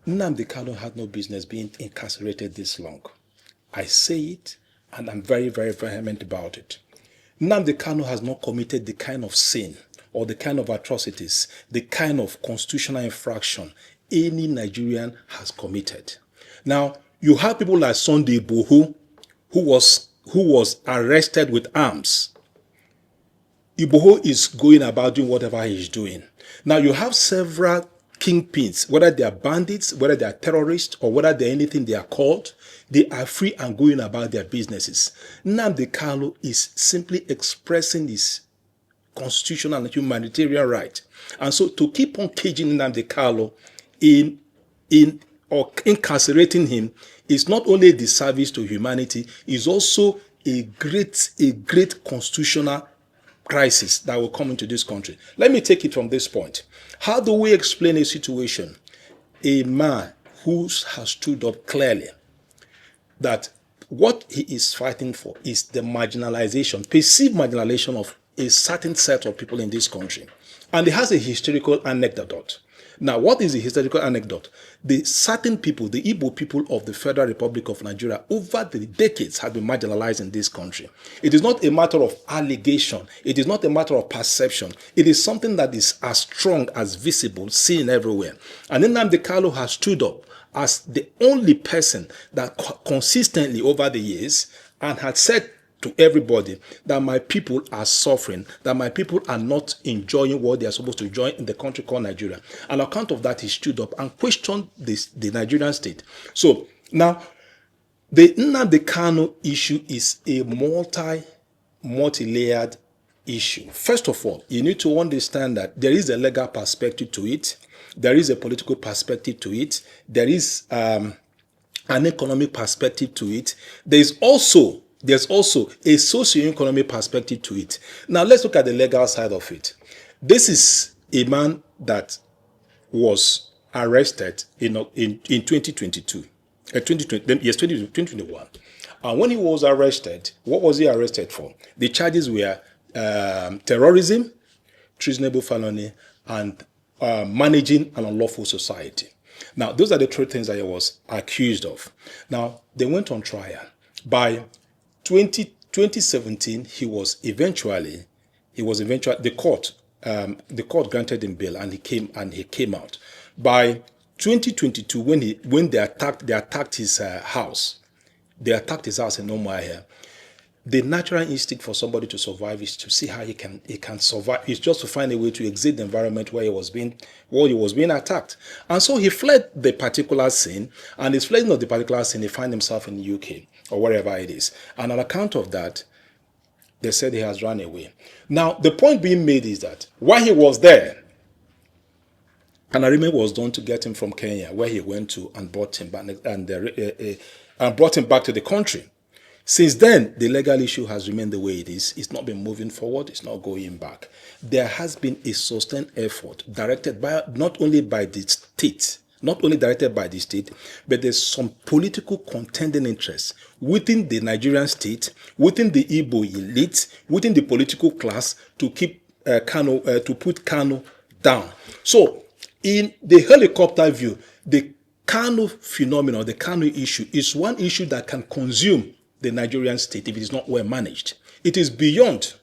Nnamdi Kanu had no business being incarcerated this long. I say it, and I'm very, very vehement about it. Nnamdi Kanu has not committed the kind of sin or the kind of atrocities, the kind of constitutional infraction any Nigerian has committed. Now, you have people like Sunday Igbo who was arrested with arms. Igbo is going about doing whatever he's doing. Now, you have several kingpins, whether they are bandits, whether they are terrorists, or whether they're anything they are called, they are free and going about their businesses. Nnamdi Kanu is simply expressing his constitutional and humanitarian right. And so to keep on caging Nnamdi Kanu or incarcerating him is not only a disservice to humanity, is also a great constitutional crisis that will come into this country. Let me take it from this point. How do we explain a situation? A man who has stood up clearly that what he is fighting for is the marginalization, perceived marginalization of a certain set of people in this country. And it has a historical anecdote. Now, what is the historical anecdote? The certain people, the Igbo people of the Federal Republic of Nigeria, over the decades have been marginalized in this country. It is not a matter of allegation. It is not a matter of perception. It is something that is as strong as visible, seen everywhere. And Nnamdi Kanu has stood up as the only person that consistently over the years and had said to everybody that my people are suffering, that my people are not enjoying what they are supposed to enjoy in the country called Nigeria. On account of that, he stood up and questioned the Nigerian state. So now, the Nnamdi Kanu issue is a multi-layered issue. First of all, you need to understand that there is a legal perspective to it. There is a political perspective to it. There is an economic perspective to it. There's also a socio-economic perspective to it. Now, let's look at the legal side of it. This is a man that was arrested in 2022. 2021. And when he was arrested, what was he arrested for? The charges were terrorism, treasonable felony, and managing an unlawful society. Now, those are the three things that he was accused of. Now, they went on trial. By 2017, the court granted him bail, and he came out. By 2022, when they attacked his house. They attacked his house in Umuahia. The natural instinct for somebody to survive is to see how he can survive. It's just to find a way to exit the environment where he was being attacked. And so he fled the particular scene, and he's fled of the particular scene. He found himself in the UK or wherever it is. And on account of that, they said he has run away. Now, the point being made is that while he was there, an arrangement was done to get him from Kenya, where he went to, and brought him back to the country. Since then, the legal issue has remained the way it is. It's not been moving forward. It's not going back. There has been a sustained effort directed not only directed by the state, but there's some political contending interests within the Nigerian state, within the Igbo elite, within the political class to keep to put Kanu down. So, in the helicopter view, the Kanu phenomenon, the Kanu issue, is one issue that can consume the Nigerian state if it is not well managed. It is beyond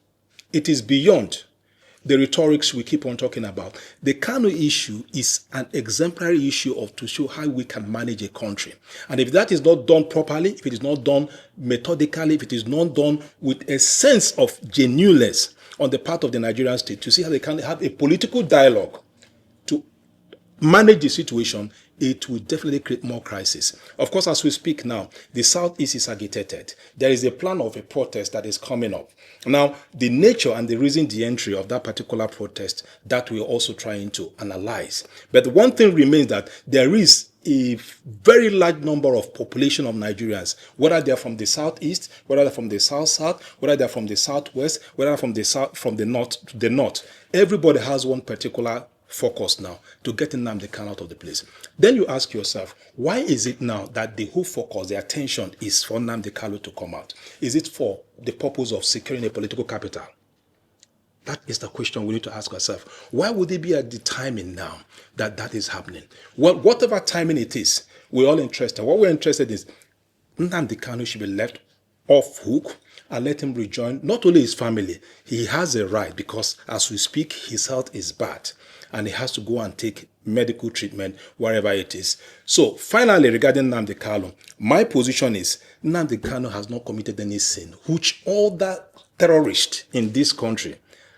the rhetorics we keep on talking about. The Kanu issue is an exemplary issue to show how we can manage a country. And if that is not done properly, if it is not done methodically, if it is not done with a sense of genuineness on the part of the Nigerian state, to see how they can have a political dialogue to manage the situation, it will definitely create more crisis. Of course, as we speak now, the Southeast is agitated. There is a plan of a protest that is coming up. Now, the nature and the reason the entry of that particular protest, that we're also trying to analyze. But one thing remains that there is a very large number of population of Nigerians, whether they're from the Southeast, whether they're from the South, whether they're from the Southwest, whether from the North to the North. Everybody has one particular focus now to get Nnamdi Kanu out of the place. Then you ask yourself, why is it now that the whole focus, the attention is for Nnamdi Kanu to come out? Is it for the purpose of securing a political capital? That is the question we need to ask ourselves. Why would it be at the timing now that that is happening? Well, whatever timing it is, we're all interested. What we're interested in is Nnamdi Kanu should be left off hook and let him rejoin not only his family, he has a right because as we speak, his health is bad and he has to go and take medical treatment wherever it is. So finally, regarding Nnamdi Kanu, my position is Nnamdi Kanu has not committed any sin, which all the terrorists in this country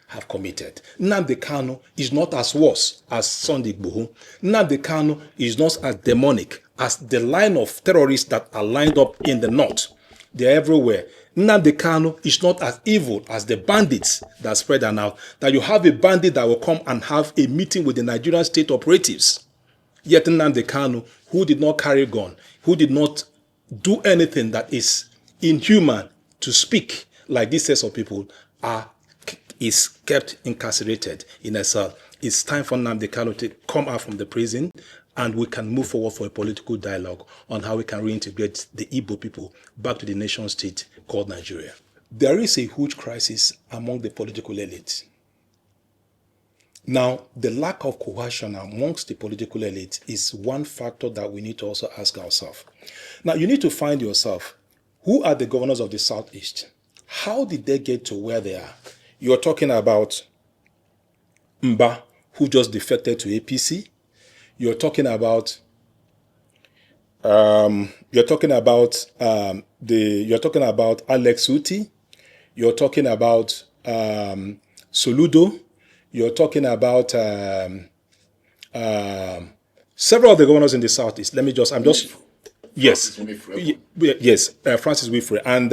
have committed. Nnamdi Kanu is not as worse as Sunday Igbo. Nnamdi Kanu is not as demonic as the line of terrorists that are lined up in the north. They're everywhere. Nnamdi Kanu is not as evil as the bandits that spread out. That you have a bandit that will come and have a meeting with the Nigerian state operatives. Yet Nnamdi Kanu, who did not carry a gun, who did not do anything that is inhuman to speak like this set of people, is kept incarcerated in a cell. It's time for Nnamdi Kanu to come out from the prison and we can move forward for a political dialogue on how we can reintegrate the Igbo people back to the nation state called Nigeria. There is a huge crisis among the political elite. Now, the lack of cohesion amongst the political elite is one factor that we need to also ask ourselves. Now, you need to find yourself, who are the governors of the Southeast? How did they get to where they are? You're talking about Mba, who just defected to APC. You're talking about Alex Uti. You're talking about Soludo. You're talking about several of the governors in the Southeast. Yes, Francis Wifre and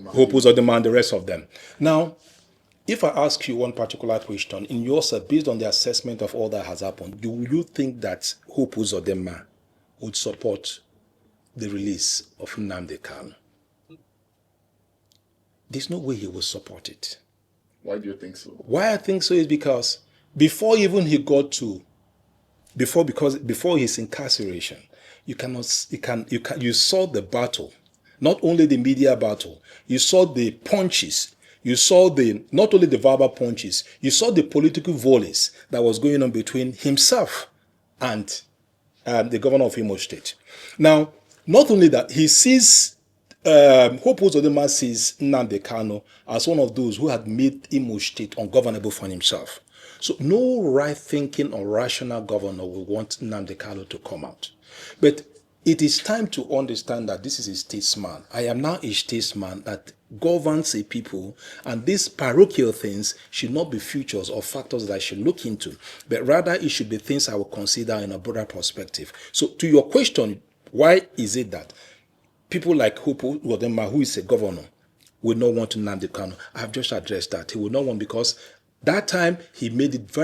Hope Uzodinma and the rest of them. Now, if I ask you one particular question, in yourself, based on the assessment of all that has happened, do you think that Hope Uzodinma would support the release of Nnamdi Kanu? There's no way he will support it. Why do you think so? Why I think so is because before his incarceration, you saw the battle, not only the media battle, you saw the punches. You saw not only the verbal punches, you saw the political volleys that was going on between himself and the governor of Imo State. Now, not only that, he sees, Hope Uzodinma sees Nnamdi Kanu as one of those who had made Imo State ungovernable for himself. So no right-thinking or rational governor will want Nnamdi Kanu to come out. But it is time to understand that this is a statesman. I am now a statesman that governs a people, and these parochial things should not be features or factors that I should look into, but rather it should be things I will consider in a broader perspective. So to your question, why is it that people like Hope Uzodinma, who is a governor, will not want Nnamdi Kanu? I've just addressed that. He will not want because that time he made it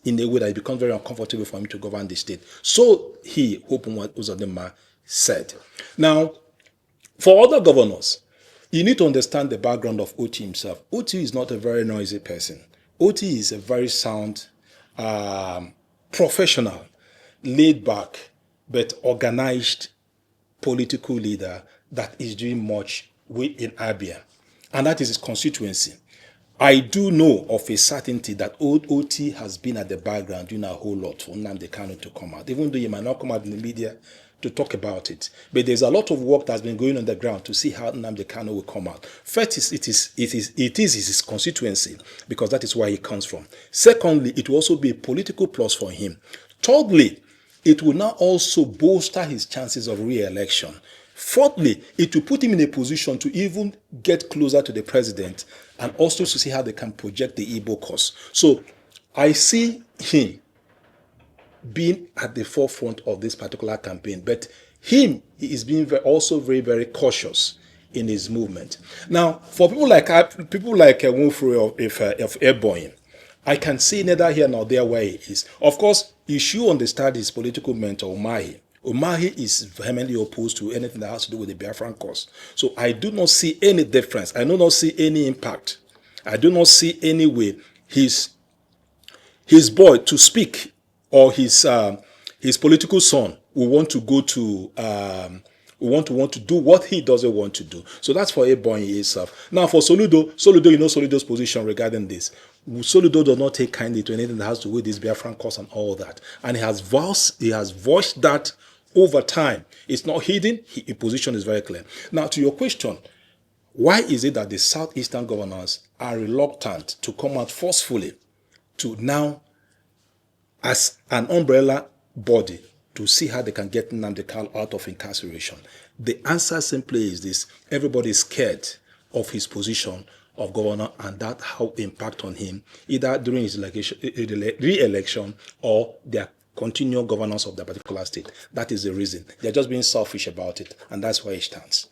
in a way that it becomes very uncomfortable for him to govern the state. So Hope Uzodinma said. Now, for other governors, you need to understand the background of Oti himself. Oti is not a very noisy person. Oti is a very sound, professional, laid back, but organized political leader that is doing much in Abia. And that is his constituency. I do know of a certainty that old Oti has been at the background doing a whole lot for Nnamdi Kanu to come out, even though he might not come out in the media to talk about it. But there's a lot of work that's been going on the ground to see how Nnamdi Kanu will come out. First, it is his constituency, because that is where he comes from. Secondly, it will also be a political plus for him. Thirdly, it will now also bolster his chances of re-election. Fourthly, it will put him in a position to even get closer to the president and also to see how they can project the Igbo cause. So I see him being at the forefront of this particular campaign, but he is being also very, very cautious in his movement. Now, for people like Wunfure of Airborne, I can see neither here nor there where he is. Of course, you should understand his political mentor, Umahi. Umahi is vehemently opposed to anything that has to do with the Biafran cause. So I do not see any difference. I do not see any impact. I do not see any way his boy to speak or his political son will want to go to We want to do what he doesn't want to do. So that's for Ebonyi itself. Now for Soludo, you know Soludo's position regarding this. Soludo does not take kindly to anything that has to do with this Biafran cause and all that. And he has voiced that over time. It's not hidden. His position is very clear. Now to your question, why is it that the Southeastern governors are reluctant to come out forcefully to now, as an umbrella body, to see how they can get Nnamdi Kanu out of incarceration? The answer simply is this: everybody is scared of his position of governor and that how impact on him, either during his re-election or their continual governance of the particular state. That is the reason. They're just being selfish about it, and that's where it stands.